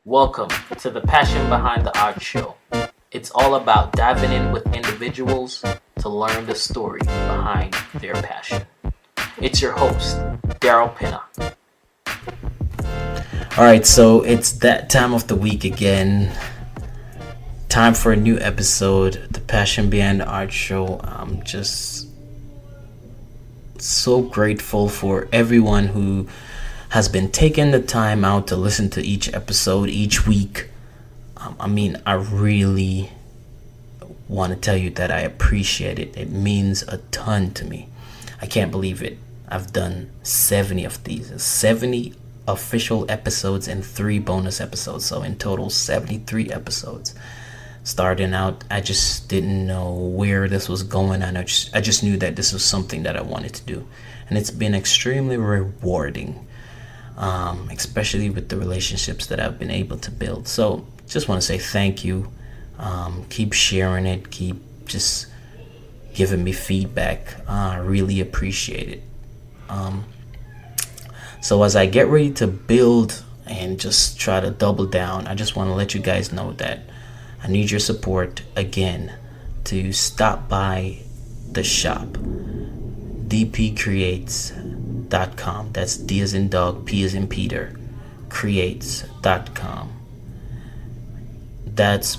Welcome to the Passion Behind the Art Show. It's all about diving in with individuals to learn the story behind their passion. It's your host, Daryl Pinna. Alright, so it's that time of the week again. Time for a new episode, the Passion Behind the Art Show. I'm just so grateful for everyone who has been taking the time out to listen to each episode each week. I really want to tell you that I appreciate it. It means a ton to me. I can't believe it. I've done 70 of these, 70 official episodes and 3 bonus episodes. So in total, 73 episodes. Starting out, I just didn't know where this was going, and I just knew that this was something that I wanted to do. And it's been extremely rewarding. Especially with the relationships that I've been able to build. So just want to say thank you. Keep sharing it. Keep just giving me feedback. I really appreciate it. So as I get ready to build and just try to double down, I just want to let you guys know that I need your support again to stop by the shop. DPCREATES.com. That's D as in dog, P as in Peter, creates.com. That's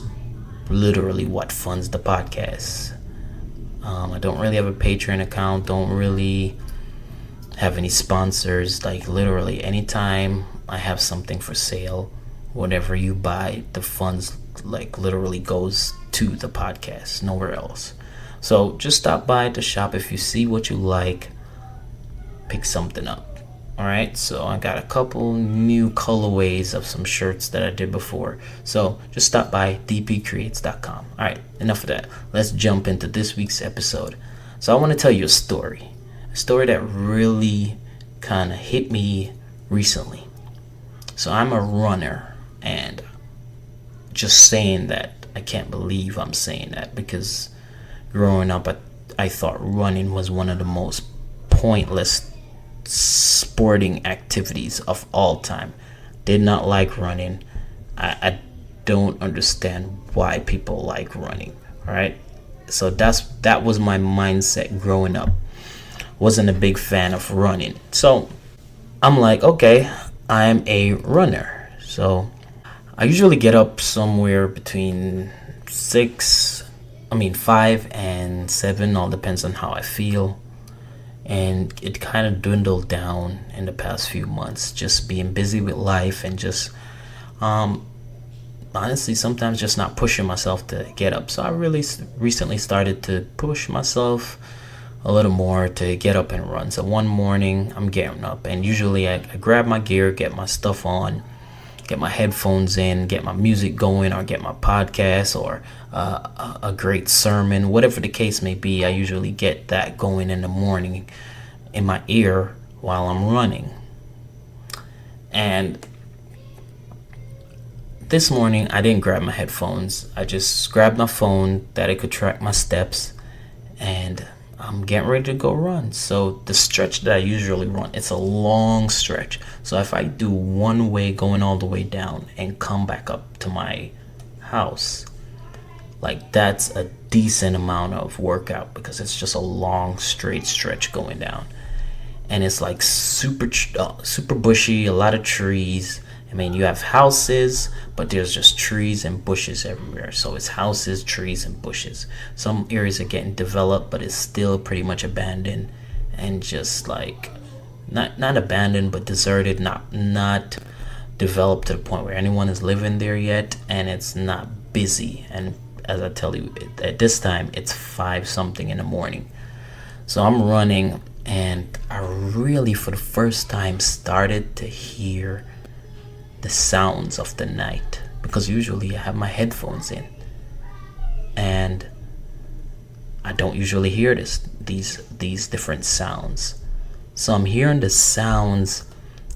literally what funds the podcast. I don't really have a Patreon account, don't really have any sponsors. Like literally anytime I have something for sale, whatever you buy, the funds like literally goes to the podcast, nowhere else. So just stop by the shop. If you see what you like, pick something up. Alright, so I got a couple new colorways of some shirts that I did before. So just stop by dpcreates.com. Alright, enough of that. Let's jump into this week's episode. So I want to tell you a story that really kind of hit me recently. So I'm a runner, and just saying that, I can't believe I'm saying that, because growing up I thought running was one of the most pointless sporting activities of all time. Did not like running. I don't understand why people like running. All right, so that was my mindset growing up. Wasn't a big fan of running. So I'm like, okay, I'm a runner. So I usually get up somewhere between 5 and 7, all depends on how I feel. And it kind of dwindled down in the past few months, just being busy with life and just honestly sometimes just not pushing myself to get up. So I really recently started to push myself a little more to get up and run. So one morning I'm getting up, and usually I grab my gear, get my stuff on, get my headphones in, get my music going, or get my podcast, or a great sermon, whatever the case may be. I usually get that going in the morning in my ear while I'm running. And this morning I didn't grab my headphones. I just grabbed my phone that I could track my steps, and I'm getting ready to go run. So the stretch that I usually run, it's a long stretch. So if I do one way going all the way down and come back up to my house, like that's a decent amount of workout, because it's just a long straight stretch going down. And it's like super bushy, a lot of trees. I mean, you have houses, but there's just trees and bushes everywhere. So it's houses, trees, and bushes. Some areas are getting developed, but it's still pretty much abandoned, and just like not abandoned, but deserted, not developed to the point where anyone is living there yet, and it's not busy. And as I tell you, at this time it's 5 something in the morning. So I'm running, and I really for the first time started to hear the sounds of the night, because usually I have my headphones in and I don't usually hear these different sounds. So I'm hearing the sounds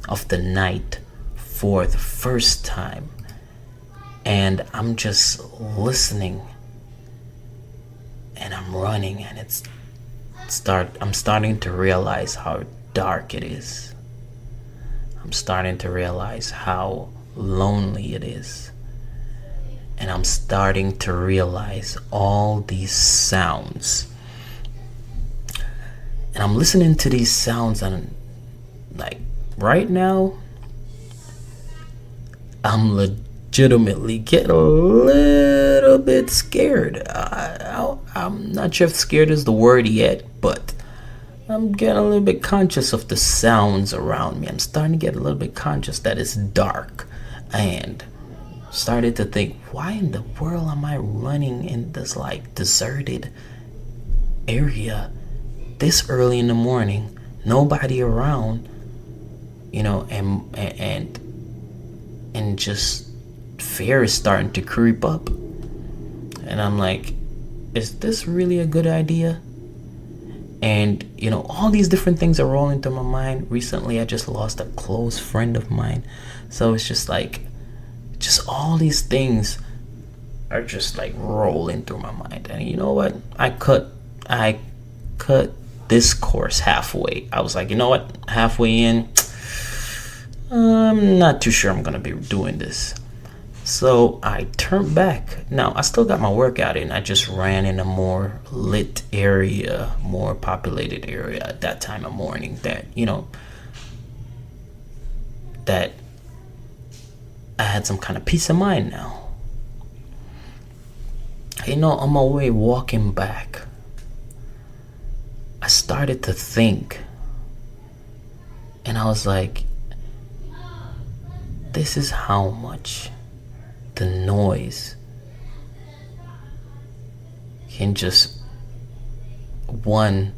of the night for the first time, and I'm just listening, and I'm running, and I'm starting to realize how dark it is. I'm starting to realize how lonely it is. And I'm starting to realize all these sounds. And I'm listening to these sounds, and like right now, I'm legitimately getting a little bit scared. I'm not sure if scared is the word yet, but I'm getting a little bit conscious of the sounds around me. I'm starting to get a little bit conscious that it's dark, and started to think, why in the world am I running in this like deserted area this early in the morning, nobody around, and just fear is starting to creep up. And I'm like, is this really a good idea? And all these different things are rolling through my mind. Recently I just lost a close friend of mine, so it's just like, just all these things are just like rolling through my mind. And you know what, I cut this course halfway. I was like, you know what, halfway in, I'm not too sure I'm gonna be doing this. So I turned back. Now I still got my workout in. I just ran in a more lit area, more populated area at that time of morning, that that I had some kind of peace of mind now. On my way walking back, I started to think, and I was like, this is how much the noise can just, one,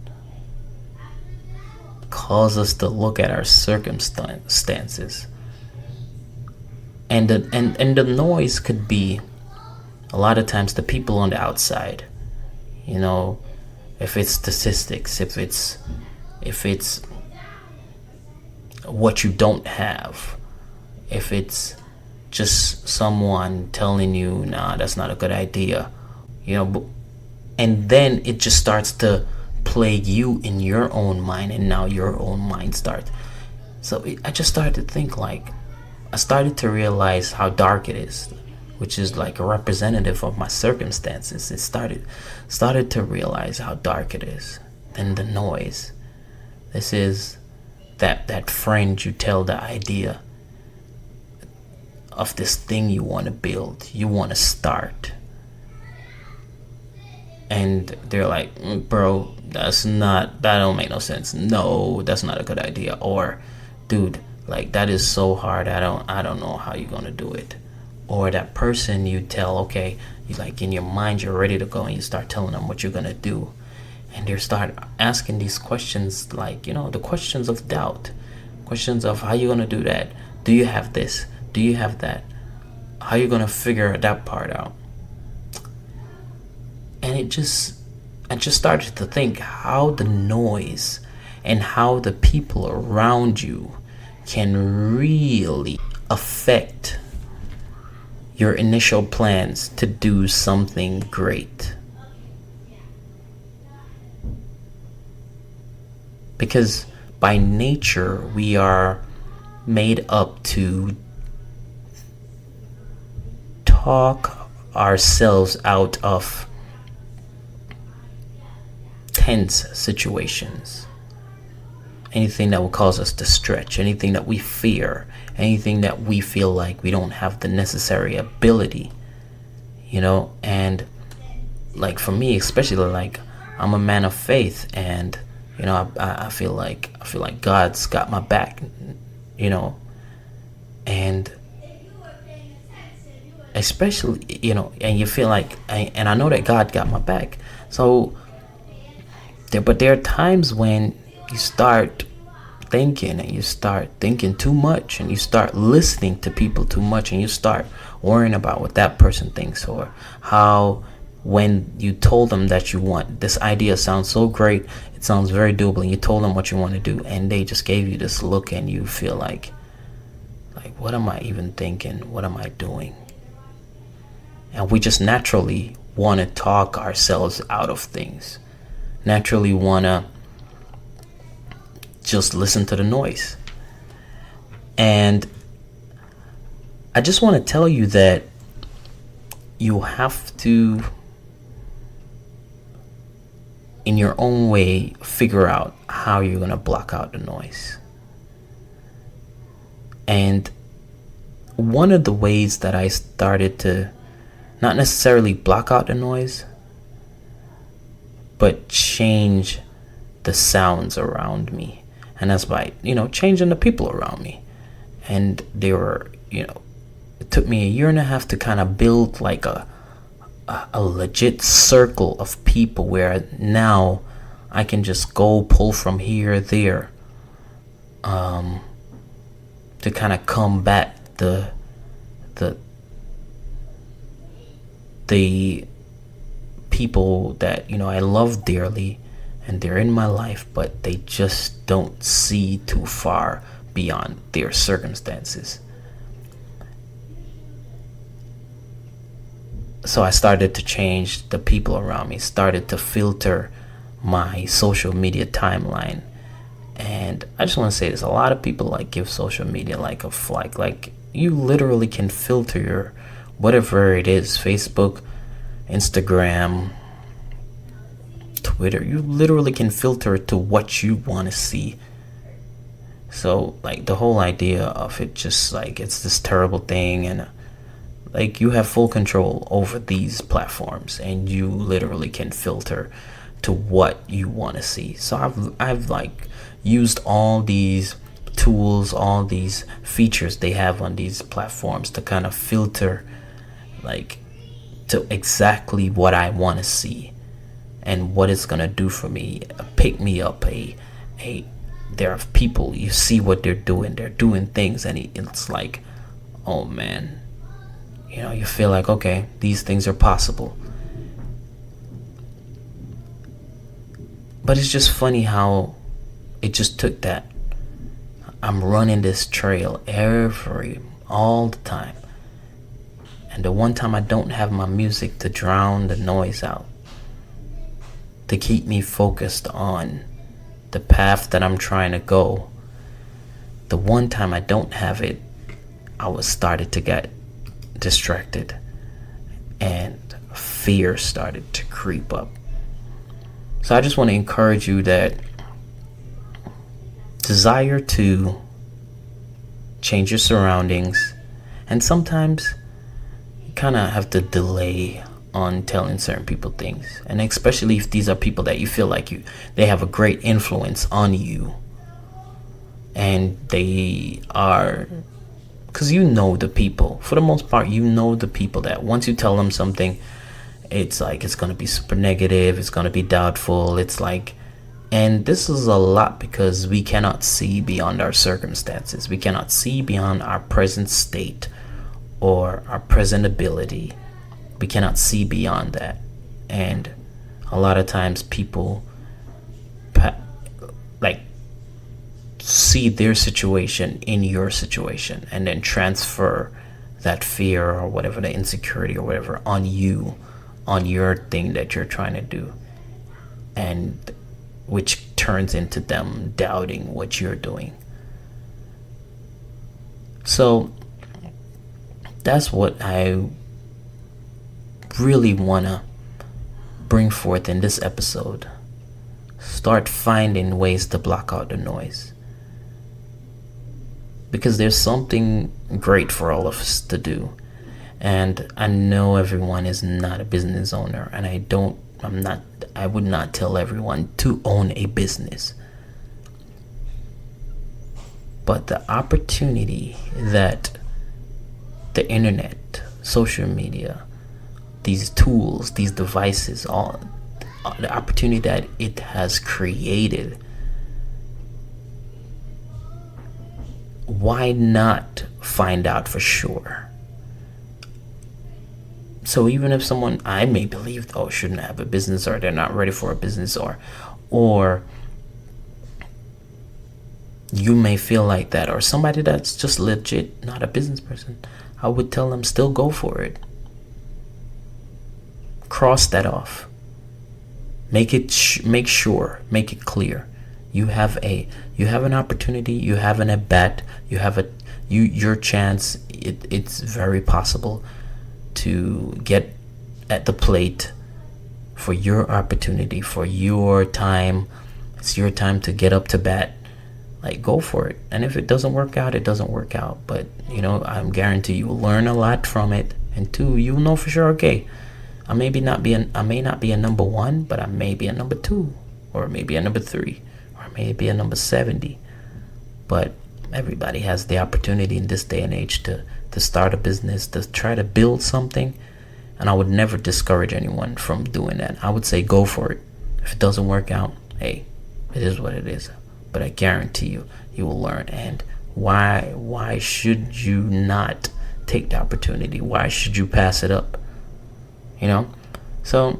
cause us to look at our circumstances. And the noise could be, a lot of times, the people on the outside. If it's statistics, if it's what you don't have, if it's just someone telling you, nah, that's not a good idea, and then it just starts to plague you in your own mind, and now your own mind starts. So I just started to think, like, I started to realize how dark it is, which is like a representative of my circumstances. It started to realize how dark it is. Then the noise. This is that friend you tell the idea of this thing you want to build, you want to start, and they're like, bro, that don't make no sense. No, that's not a good idea. Or, dude, like, that is so hard. I don't know how you're gonna do it. Or that person you tell, okay, you like, in your mind you're ready to go, and you start telling them what you're gonna do, and they start asking these questions, like, the questions of doubt, questions of, how you gonna do that? Do you have this? Do you have that? How you gonna figure that part out? And I just started to think how the noise and how the people around you can really affect your initial plans to do something great. Because by nature, we are made up to talk ourselves out of tense situations. Anything that will cause us to stretch, anything that we fear, anything that we feel like we don't have the necessary ability, and like, for me especially, like, I'm a man of faith, and I feel like God's got my back, and especially, and you feel like, and I know that God got my back. So but there are times when you start thinking, and you start thinking too much, and you start listening to people too much, and you start worrying about what that person thinks, or how, when you told them that you want this idea, sounds so great, it sounds very doable, and you told them what you want to do, and they just gave you this look, and you feel like, what am I even thinking? What am I doing? And we just naturally want to talk ourselves out of things, naturally want to just listen to the noise. And I just want to tell you that you have to, in your own way, figure out how you're going to block out the noise. And one of the ways that I started to not necessarily block out the noise, but change the sounds around me. And that's by, changing the people around me. And they were, it took me 1.5 years to kind of build like a legit circle of people where now I can just go pull from here, there, to kind of combat the people that I love dearly, and they're in my life, but they just don't see too far beyond their circumstances. So I started to change the people around me, started to filter my social media timeline. And I just want to say this, a lot of people give social media like a flag. You literally can filter your whatever it is, Facebook, Instagram, Twitter. You literally can filter it to what you want to see. So the whole idea of it just it's this terrible thing, and you have full control over these platforms, and you literally can filter to what you want to see. So I've used all these tools, all these features they have on these platforms to kind of filter to exactly what I want to see and what it's gonna do for me. Pick me up. There are people, you see what they're doing things, and it's oh man, you feel okay, these things are possible. But it's just funny how it just took that. I'm running this trail all the time. And the one time I don't have my music to drown the noise out, to keep me focused on the path that I'm trying to go, the one time I don't have it, I was started to get distracted, and fear started to creep up. So I just want to encourage you that desire to change your surroundings, and sometimes you kind of have to delay on telling certain people things, and especially if these are people that you feel they have a great influence on you, and they are, because the people, for the most part, the people that once you tell them something, it's it's going to be super negative, it's going to be doubtful, and this is a lot because we cannot see beyond our circumstances. We cannot see beyond our present state or our present ability. We cannot see beyond that. And a lot of times people see their situation in your situation, and then transfer that fear or whatever, the insecurity or whatever, on you, on your thing that you're trying to do, and which turns into them doubting what you're doing. So that's what I really want to bring forth in this episode. Start finding ways to block out the noise, because there's something great for all of us to do. And I know everyone is not a business owner, and I would not tell everyone to own a business. But the opportunity that the internet, social media, these tools, these devices, all the opportunity that it has created, why not find out for sure? So even if someone, I may believe, shouldn't have a business, or they're not ready for a business, or you may feel like that, or somebody that's just legit not a business person, I would tell them still go for it. Cross that off. Make it make it clear. You have an opportunity, you have an at bat, you have your chance, it's very possible to get at the plate for your opportunity, for your time. It's your time to get up to bat. Like, go for it. And if it doesn't work out, it doesn't work out. But, I'm guarantee you will learn a lot from it. And two, you'll know for sure, okay, I may not be a number one, but I may be a number two, or maybe a number three, or maybe a number 70. But everybody has the opportunity in this day and age to start a business, to try to build something. And I would never discourage anyone from doing that. I would say go for it. If it doesn't work out, hey, it is what it is. But I guarantee you, you will learn. And why should you not take the opportunity? Why should you pass it up? So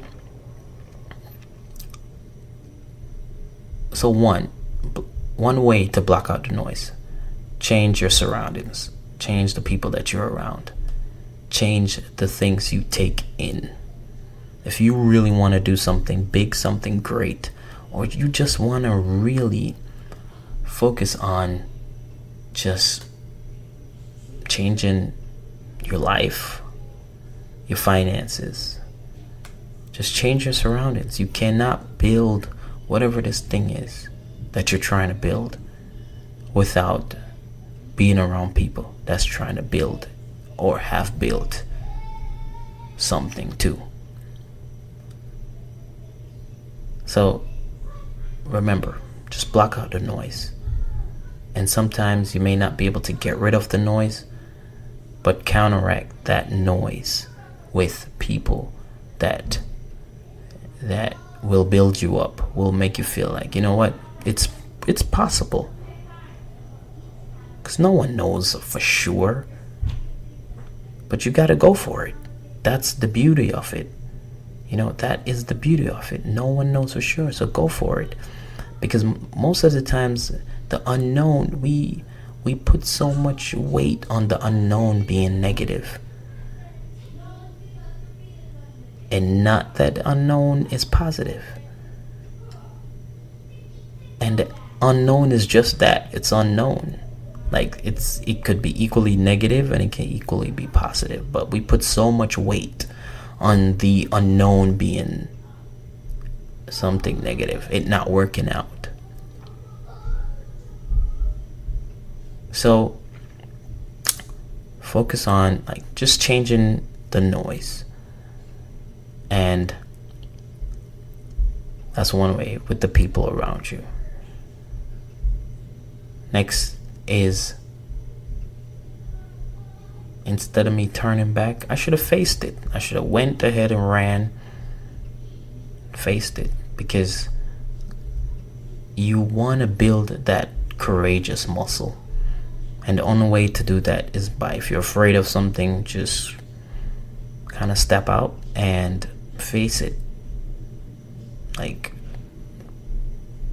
one way to block out the noise: change your surroundings, change the people that you're around, change the things you take in. If you really want to do something big, something great, or you just want to really focus on just changing your life, your finances, just change your surroundings. You cannot build whatever this thing is that you're trying to build without being around people that's trying to build or have built something too. So remember, just block out the noise. And sometimes you may not be able to get rid of the noise, but counteract that noise with people that will build you up, will make you feel like, you know what, it's possible. Because no one knows for sure, but you got to go for it. That's the beauty of it. That is the beauty of it. No one knows for sure, so go for it. Because most of the times, the unknown, we put so much weight on the unknown being negative, and not that unknown is positive. And the unknown is just that, it's unknown. Like, it could be equally negative and it can equally be positive, but we put so much weight on the unknown being something negative, it not working out. So focus on just changing the noise. And that's one way, with the people around you. Next is, instead of me turning back, I should have faced it. I should have went ahead and ran, faced it, because you want to build that courageous muscle. And the only way to do that is by, if you're afraid of something, just kind of step out and face it.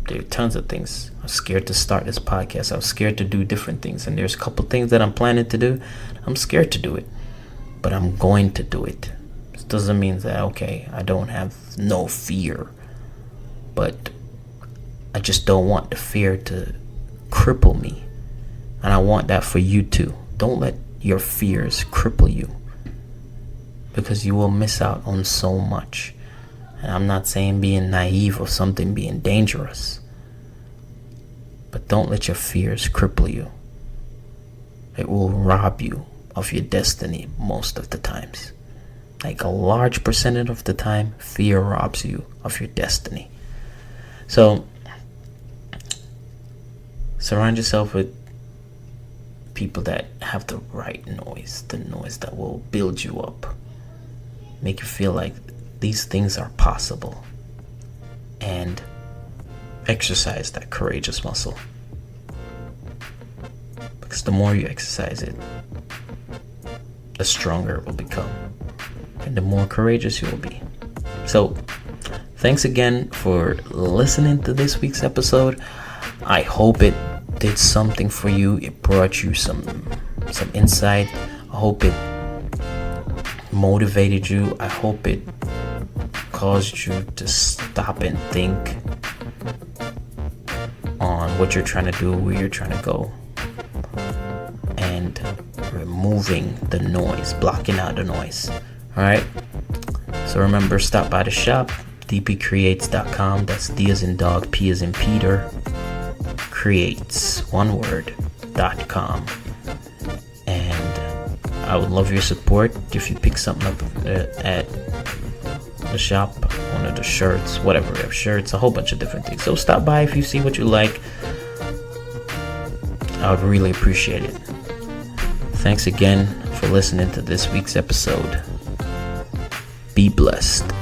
There are tons of things. I was scared to start this podcast. I was scared to do different things. And there's a couple things that I'm planning to do. I'm scared to do it, but I'm going to do it. This doesn't mean that, okay, I don't have no fear, but I just don't want the fear to cripple me. And I want that for you too. Don't let your fears cripple you, because you will miss out on so much. And I'm not saying being naive or something being dangerous, but don't let your fears cripple you. It will rob you of your destiny most of the times. A large percentage of the time, fear robs you of your destiny. So surround yourself with people that have the right noise, the noise that will build you up, make you feel like these things are possible, and exercise that courageous muscle. Because the more you exercise it, the stronger it will become, and the more courageous you will be. So thanks again for listening to this week's episode. I hope it did something for you. It brought you some insight. I hope it motivated you. I hope it caused you to stop and think on what you're trying to do, where you're trying to go, and remove removing the noise, blocking out the noise. All right. So remember, stop by the shop, dpcreates.com. That's D as in dog, P as in Peter, creates, one word, .com. And I would love your support if you pick something up at the shop, one of the shirts, whatever, we have shirts, a whole bunch of different things. So stop by if you see what you like. I would really appreciate it. Thanks again for listening to this week's episode. Be blessed.